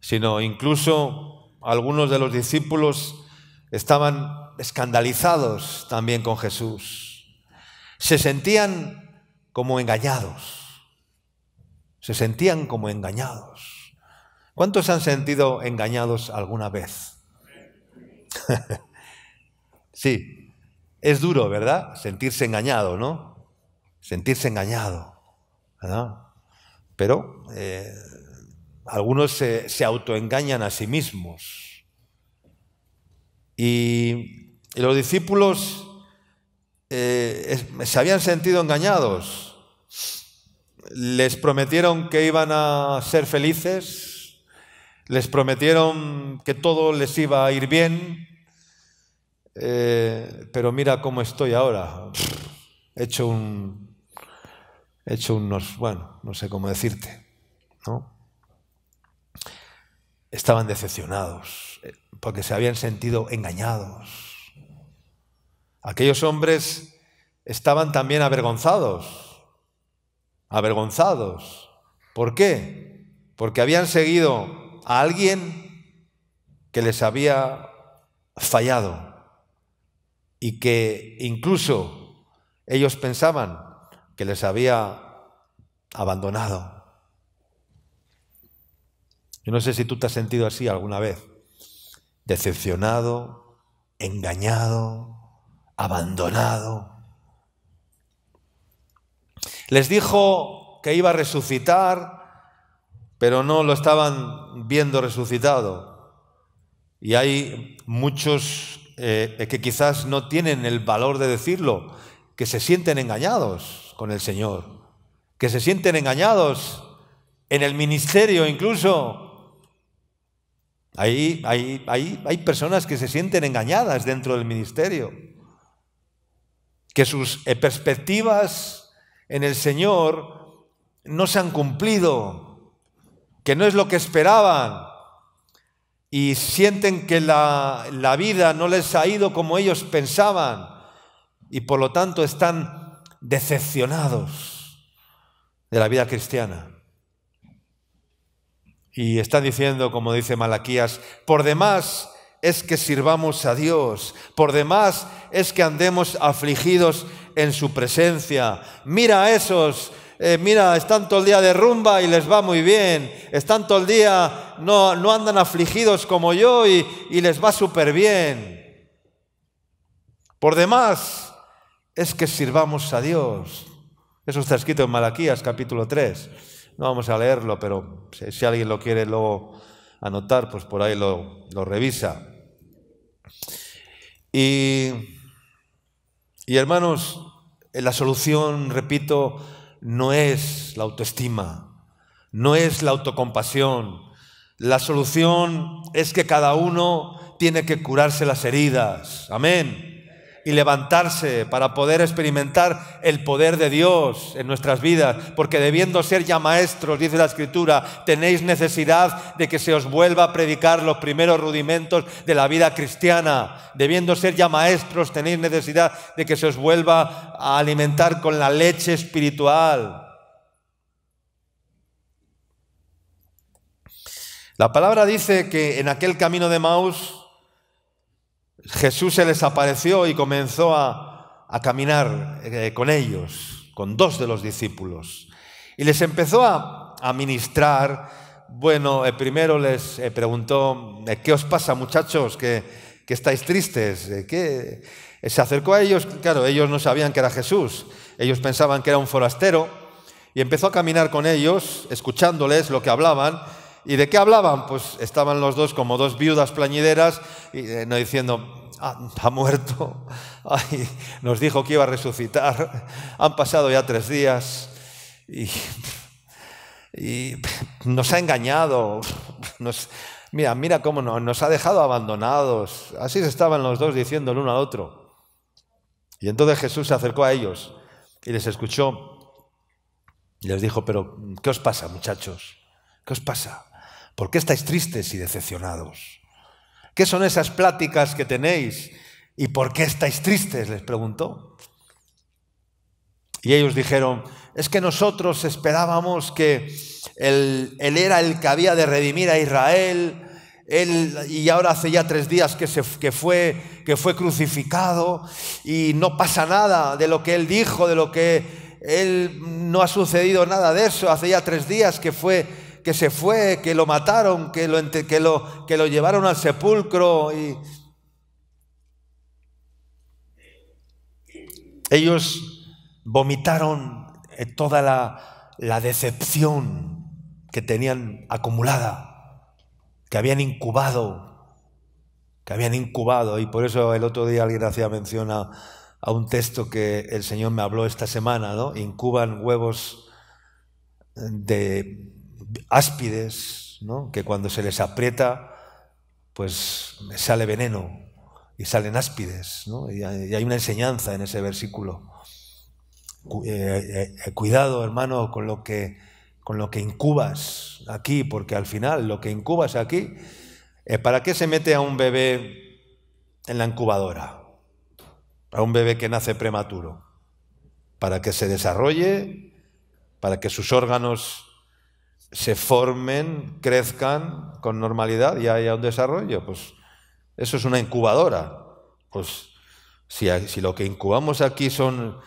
A: sino incluso algunos de los discípulos estaban escandalizados también con Jesús. Se sentían como engañados. Se sentían como engañados. ¿Cuántos se han sentido engañados alguna vez? Sí, es duro, ¿verdad? Sentirse engañado, ¿no? Sentirse engañado, ¿verdad? Pero algunos se autoengañan a sí mismos. Y los discípulos se habían sentido engañados. Les prometieron que iban a ser felices, les prometieron que todo les iba a ir bien, pero mira cómo estoy ahora. He hecho unos, bueno, no sé cómo decirte, ¿no? Estaban decepcionados porque se habían sentido engañados. Aquellos hombres estaban también avergonzados. ¿Por qué? Porque habían seguido a alguien que les había fallado y que incluso ellos pensaban que les había abandonado. Yo no sé si tú te has sentido así alguna vez, decepcionado, engañado, abandonado. Les dijo que iba a resucitar, pero no lo estaban viendo resucitado. Y hay muchos que quizás no tienen el valor de decirlo, que se sienten engañados con el Señor, que se sienten engañados en el ministerio incluso. Hay personas que se sienten engañadas dentro del ministerio, que sus perspectivas en el Señor no se han cumplido, que no es lo que esperaban, y sienten que la vida no les ha ido como ellos pensaban, y por lo tanto están decepcionados de la vida cristiana. Y están diciendo, como dice Malaquías, por demás es que sirvamos a Dios, por demás es que andemos afligidos en su presencia. Mira a esos, están todo el día de rumba y les va muy bien, están todo el día, no andan afligidos como yo y les va súper bien. Por demás es que sirvamos a Dios. Eso está escrito en Malaquías capítulo 3. No vamos a leerlo, pero si alguien lo quiere luego anotar, pues por ahí lo revisa. Y hermanos, la solución, repito, no es la autoestima, no es la autocompasión. La solución es que cada uno tiene que curarse las heridas. Amén. Y levantarse para poder experimentar el poder de Dios en nuestras vidas, porque debiendo ser ya maestros, dice la Escritura, tenéis necesidad de que se os vuelva a predicar los primeros rudimentos de la vida cristiana. Debiendo ser ya maestros, tenéis necesidad de que se os vuelva a alimentar con la leche espiritual. La palabra dice que en aquel camino de Maús Jesús se les apareció y comenzó a caminar con ellos. con 2 de los discípulos. Y les empezó a ministrar. Bueno, primero les preguntó, ¿qué os pasa, muchachos? ¿Que estáis tristes? Se acercó a ellos, claro, ellos no sabían que era Jesús. Ellos pensaban que era un forastero. Y empezó a caminar con ellos, escuchándoles lo que hablaban. ¿Y de qué hablaban? Pues estaban los dos como 2 viudas plañideras, y, no diciendo, ha muerto, ay, nos dijo que iba a resucitar, han pasado ya 3 días y nos ha engañado, mira cómo nos ha dejado abandonados. Así estaban los dos diciendo el uno al otro. Y entonces Jesús se acercó a ellos y les escuchó y les dijo, pero ¿qué os pasa, muchachos? ¿Qué os pasa? ¿Por qué estáis tristes y decepcionados? ¿Qué son esas pláticas que tenéis? ¿Y por qué estáis tristes?, les preguntó. Y ellos dijeron, es que nosotros esperábamos que él era el que había de redimir a Israel, y ahora hace ya 3 días que fue crucificado, y no pasa nada de lo que él dijo, de lo que él no ha sucedido nada de eso. Hace ya 3 días que se fue, que lo mataron, que lo llevaron al sepulcro. Y ellos vomitaron toda la decepción que tenían acumulada, que habían incubado. Y por eso el otro día alguien hacía mención a un texto que el Señor me habló esta semana, ¿no? Incuban huevos de áspides, ¿no? Que cuando se les aprieta, pues sale veneno y salen áspides, ¿no? Y hay una enseñanza en ese versículo. Cuidado, hermano, con lo que incubas aquí, porque al final lo que incubas aquí, ¿para qué se mete a un bebé en la incubadora? A un bebé que nace prematuro, para que se desarrolle, para que sus órganos se formen, crezcan con normalidad y haya un desarrollo. Pues eso es una incubadora. Pues si lo que incubamos aquí son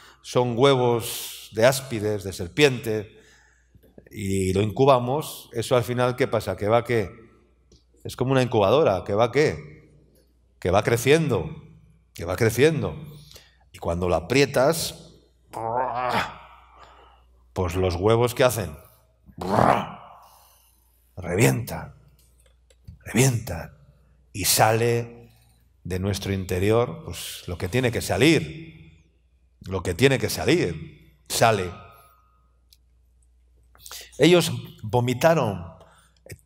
A: huevos de áspides, de serpiente, y lo incubamos, eso al final, ¿qué pasa? ¿Que va qué? Es como una incubadora, ¿que va qué? Que va creciendo, Y cuando lo aprietas, pues los huevos, ¿qué hacen? Revientan. Y sale de nuestro interior pues lo que tiene que salir. Sale. Ellos vomitaron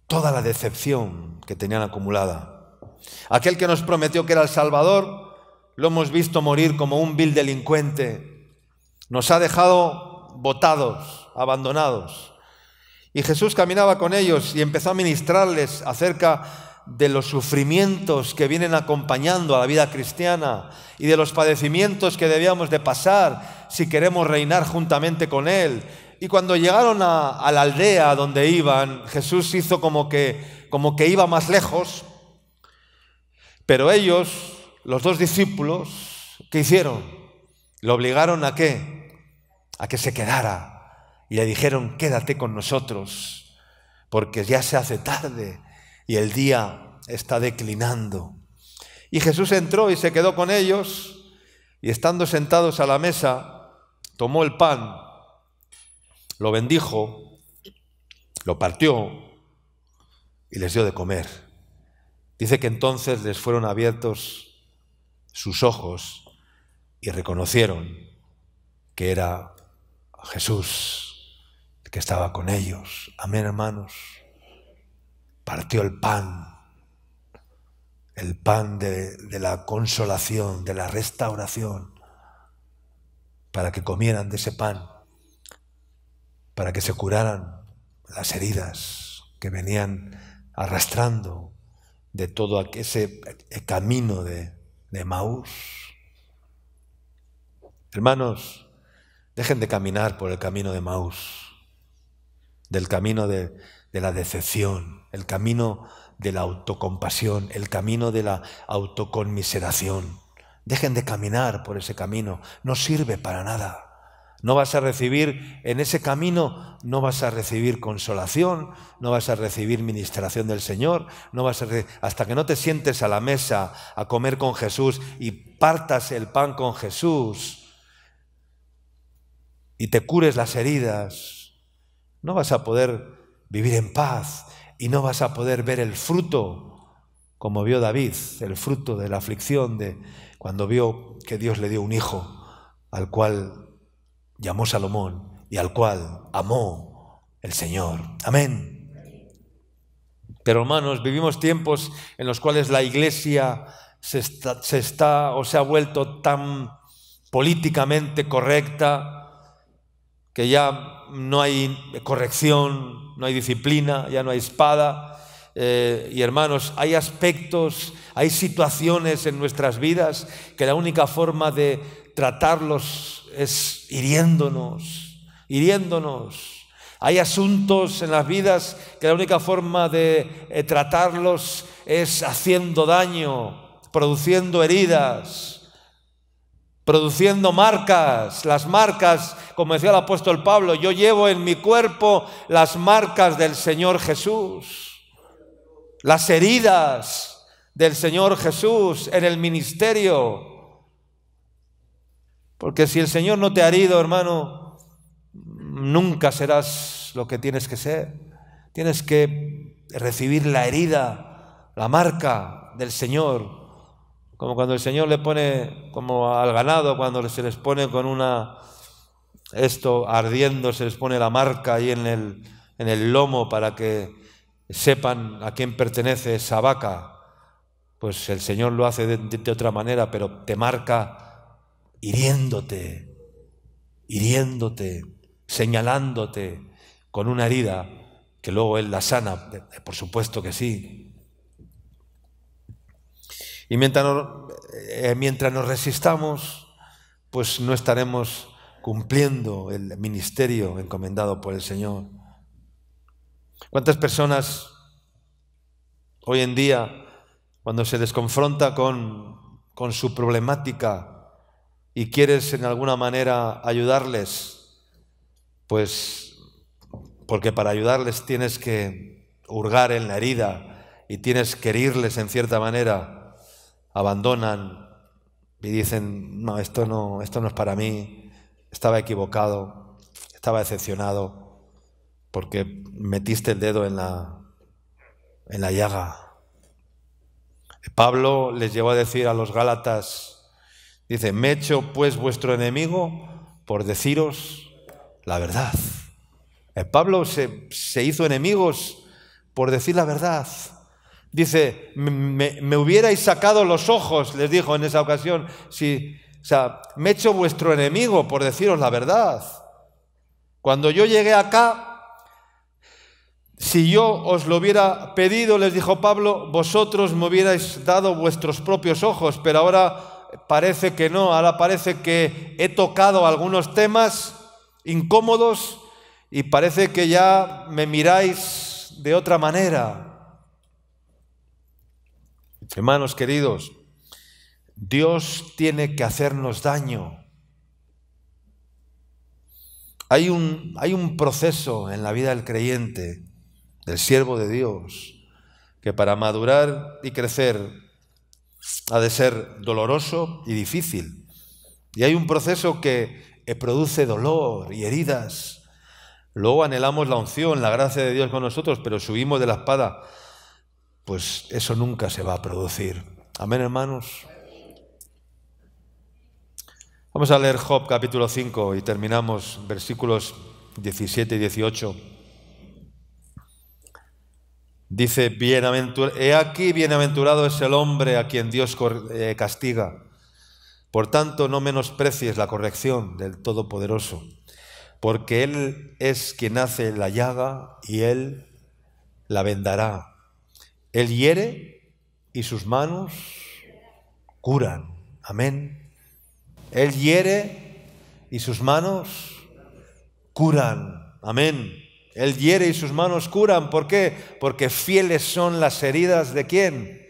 A: toda la decepción que tenían acumulada. Aquel que nos prometió que era el Salvador, lo hemos visto morir como un vil delincuente. Nos ha dejado botados, abandonados. Y Jesús caminaba con ellos y empezó a ministrarles acerca de los sufrimientos que vienen acompañando a la vida cristiana y de los padecimientos que debíamos de pasar si queremos reinar juntamente con Él. Y cuando llegaron a la aldea donde iban, Jesús hizo como que iba más lejos, pero ellos, los 2 discípulos, ¿qué hicieron? Lo obligaron ¿a qué? A que se quedara. Y le dijeron, quédate con nosotros, porque ya se hace tarde y el día está declinando. Y Jesús entró y se quedó con ellos, y estando sentados a la mesa, tomó el pan, lo bendijo, lo partió y les dio de comer. Dice que entonces les fueron abiertos sus ojos y reconocieron que era Jesús que estaba con ellos. Amén, hermanos. Partió el pan de la consolación, de la restauración, para que comieran de ese pan, para que se curaran las heridas que venían arrastrando de todo ese camino de Emaús. Hermanos, dejen de caminar por el camino de Emaús, del camino de la decepción, el camino de la autocompasión, el camino de la autoconmiseración. Dejen de caminar por ese camino, no sirve para nada. No vas a recibir, en ese camino, no vas a recibir consolación, no vas a recibir ministración del Señor, hasta que no te sientes a la mesa a comer con Jesús y partas el pan con Jesús y te cures las heridas, no vas a poder vivir en paz y no vas a poder ver el fruto, como vio David, el fruto de la aflicción, de cuando vio que Dios le dio un hijo, al cual llamó Salomón y al cual amó el Señor. Amén. Pero hermanos, vivimos tiempos en los cuales la Iglesia se ha vuelto tan políticamente correcta que ya no hay corrección, no hay disciplina, ya no hay espada. Y hermanos, hay aspectos, hay situaciones en nuestras vidas que la única forma de tratarlos es hiriéndonos. Hay asuntos en las vidas que la única forma de tratarlos es haciendo daño, produciendo heridas, produciendo marcas. Las marcas, como decía el apóstol Pablo, yo llevo en mi cuerpo las marcas del Señor Jesús, las heridas del Señor Jesús en el ministerio. Porque si el Señor no te ha herido, hermano, nunca serás lo que tienes que ser. Tienes que recibir la herida, la marca del Señor. Como cuando el Señor le pone, como al ganado, cuando se les pone con esto ardiendo, se les pone la marca ahí en el lomo para que sepan a quién pertenece esa vaca. Pues el Señor lo hace de otra manera, pero te marca hiriéndote, señalándote con una herida que luego Él la sana, por supuesto que sí. Y mientras nos resistamos, pues no estaremos cumpliendo el ministerio encomendado por el Señor. ¿Cuántas personas hoy en día, cuando se les confronta con su problemática y quieres en alguna manera ayudarles, pues porque para ayudarles tienes que hurgar en la herida y tienes que herirles en cierta manera, abandonan y dicen, no, esto no es para mí, estaba equivocado, estaba decepcionado porque metiste el dedo en la llaga. Pablo les llegó a decir a los Gálatas, dice, me he hecho pues vuestro enemigo por deciros la verdad. Pablo se hizo enemigos por decir la verdad. Dice, me hubierais sacado los ojos, les dijo en esa ocasión, me he hecho vuestro enemigo por deciros la verdad. Cuando yo llegué acá, si yo os lo hubiera pedido, les dijo Pablo, vosotros me hubierais dado vuestros propios ojos, pero ahora parece que no, ahora parece que he tocado algunos temas incómodos y parece que ya me miráis de otra manera. Hermanos queridos, Dios tiene que hacernos daño. Hay un proceso en la vida del creyente, del siervo de Dios, que para madurar y crecer ha de ser doloroso y difícil. Y hay un proceso que produce dolor y heridas. Luego anhelamos la unción, la gracia de Dios con nosotros, pero subimos de la espada, pues eso nunca se va a producir. Amén, hermanos. Vamos a leer Job capítulo 5 y terminamos versículos 17 y 18. Dice, he aquí bienaventurado es el hombre a quien Dios castiga. Por tanto, no menosprecies la corrección del Todopoderoso, porque Él es quien hace la llaga y Él la vendará. Él hiere y sus manos curan. Amén. Él hiere y sus manos curan. Amén. Él hiere y sus manos curan. ¿Por qué? Porque fieles son las heridas ¿de quién?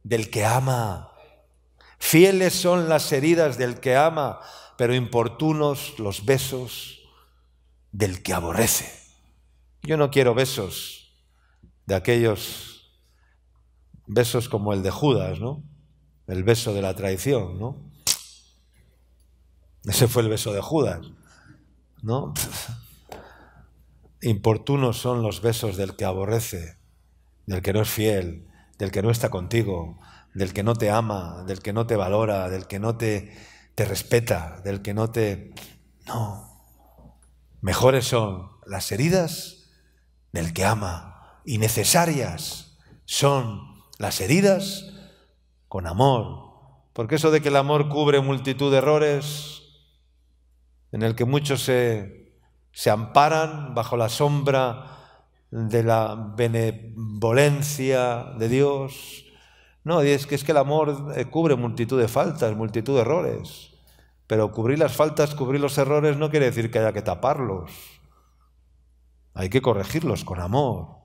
A: Del que ama. Fieles son las heridas del que ama. pero importunos los besos del que aborrece. Yo no quiero besos de aquellos besos como el de Judas, ¿no? El beso de la traición, ¿no? Ese fue el beso de Judas, ¿no? Importunos son los besos del que aborrece, del que no es fiel, del que no está contigo, del que no te ama, del que no te valora, del que no te respeta, del que no te... No. Mejores son las heridas del que ama, y necesarias son las heridas con amor. Porque eso de que el amor cubre multitud de errores, en el que muchos se amparan bajo la sombra de la benevolencia de Dios. No, es que el amor cubre multitud de faltas, multitud de errores. Pero cubrir las faltas, cubrir los errores no quiere decir que haya que taparlos. Hay que corregirlos con amor,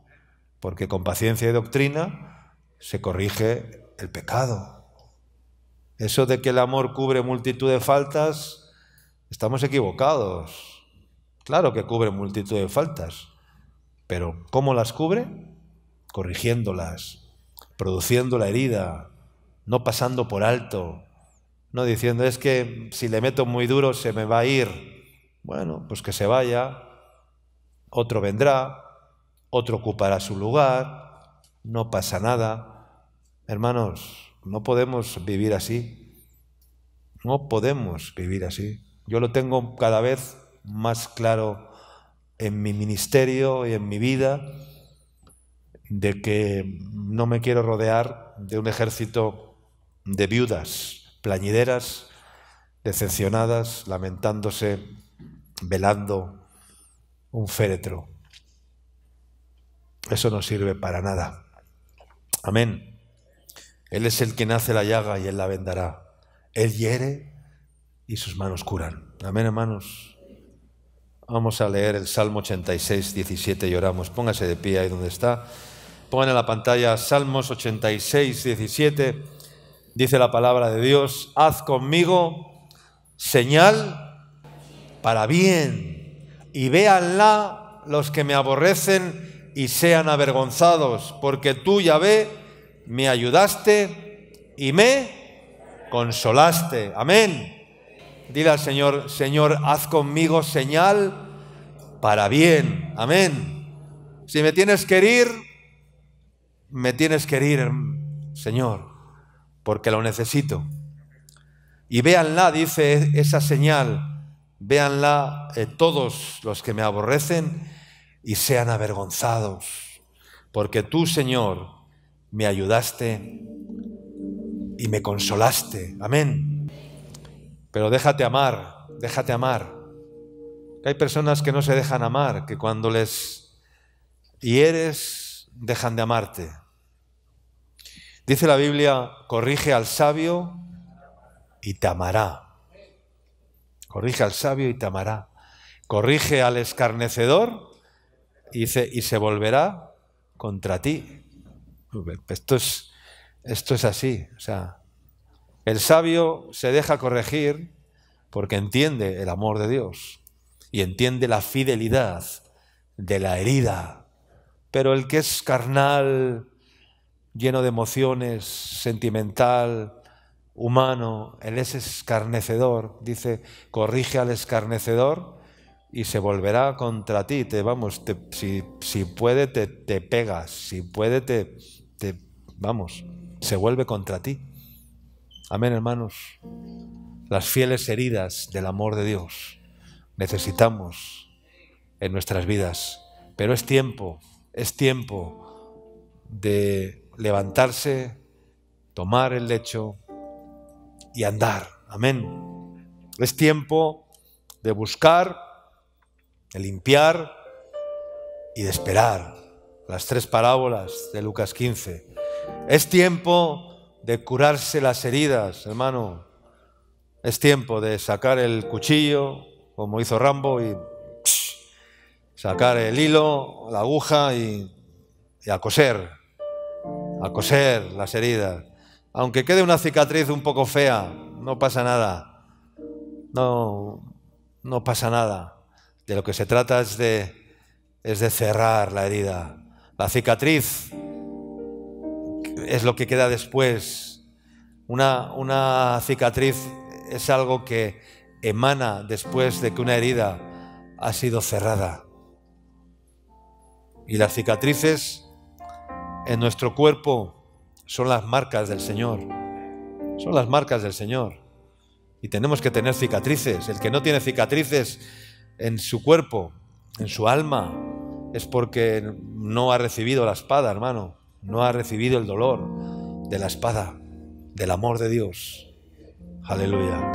A: porque con paciencia y doctrina se corrige el pecado. Eso de que el amor cubre multitud de faltas, estamos equivocados. Claro que cubre multitud de faltas, pero ¿cómo las cubre? Corrigiéndolas, produciendo la herida, no pasando por alto, no diciendo es que si le meto muy duro se me va a ir. Bueno, pues que se vaya, otro vendrá, otro ocupará su lugar, no pasa nada. Hermanos, no podemos vivir así, no podemos vivir así. Yo lo tengo cada vez más claro en mi ministerio y en mi vida, de que no me quiero rodear de un ejército de viudas plañideras, decepcionadas, lamentándose, velando un féretro. Eso no sirve para nada. Amén. Él es el que hace la llaga y Él la vendará. Él hiere y sus manos curan. Amén, hermanos. Vamos a leer el Salmo 86, 17 y oramos. Póngase de pie ahí donde está. Pongan en la pantalla Salmos 86, 17. Dice la palabra de Dios: haz conmigo señal para bien, y véanla los que me aborrecen y sean avergonzados, porque tú, Yahvé, me ayudaste y me consolaste. Amén. Dile al Señor: Señor, haz conmigo señal para bien. Amén. Si me tienes que herir, me tienes que herir, Señor, porque lo necesito. Y véanla, dice esa señal, véanla todos los que me aborrecen y sean avergonzados, porque tú, Señor, me ayudaste y me consolaste. Amén. Pero déjate amar, déjate amar. Que hay personas que no se dejan amar, que cuando les hieres dejan de amarte. Dice la Biblia: corrige al sabio y te amará. Corrige al sabio y te amará. Corrige al escarnecedor y se volverá contra ti. Esto es así. O sea, el sabio se deja corregir porque entiende el amor de Dios y entiende la fidelidad de la herida. Pero el que es carnal, lleno de emociones, sentimental, humano, él es escarnecedor. Dice: corrige al escarnecedor y se volverá contra ti. Si puede te pegas, si puede se vuelve contra ti. Amén, hermanos. Las fieles heridas del amor de Dios necesitamos en nuestras vidas, pero es tiempo de levantarse, tomar el lecho y andar. Amén. Es tiempo de buscar, de limpiar y de esperar. Las 3 parábolas de Lucas 15. Es tiempo de curarse las heridas, hermano. Es tiempo de sacar el cuchillo, como hizo Rambo, y sacar el hilo, la aguja y a coser las heridas. Aunque quede una cicatriz un poco fea, no pasa nada. no pasa nada. De lo que se trata es de cerrar la herida. La cicatriz es lo que queda después. Una cicatriz es algo que emana después de que una herida ha sido cerrada. Y las cicatrices en nuestro cuerpo son las marcas del Señor. Son las marcas del Señor. Y tenemos que tener cicatrices. El que no tiene cicatrices en su cuerpo, en su alma, es porque no ha recibido la espada, hermano. No ha recibido el dolor de la espada, del amor de Dios. Aleluya.